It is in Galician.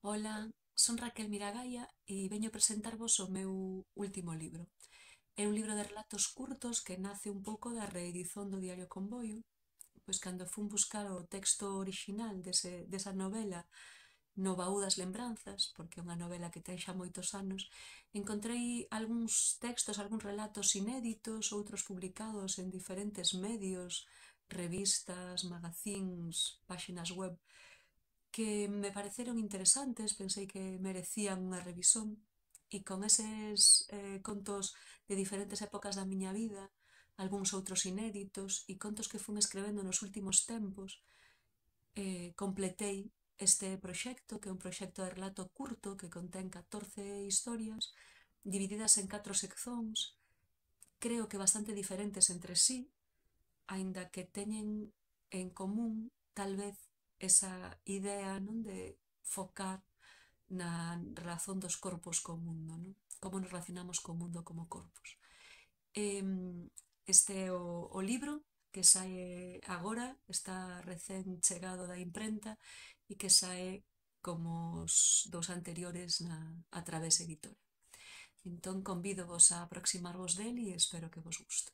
Ola, son Raquel Miragaia e veño presentarvos o meu último libro. É un libro de relatos curtos que nace un pouco da reedición do Diario Convoio, pois cando fun buscar o texto orixinal desa novela no baú das lembranzas, porque é unha novela que ten xa moitos anos, encontrei algúns textos, algúns relatos inéditos, outros publicados en diferentes medios, revistas, magazíns, páxinas web, que me pareceron interesantes, pensei que merecían unha revisón e con eses contos de diferentes épocas da miña vida, algúns outros inéditos e contos que fun escrevendo nos últimos tempos, completei este proxecto, que é un proxecto de relato curto que contén 14 historias divididas en 4 seccións, creo que bastante diferentes entre sí, aínda que teñen en común tal vez esa idea, non, de focar na relación dos corpos co mundo, non? Como nos relacionamos co mundo como corpos. Este é o libro que sae agora, está recén chegado da imprenta e que sae como os dous anteriores a Través Editora. Entón, convido vos a aproximarvos del e espero que vos guste.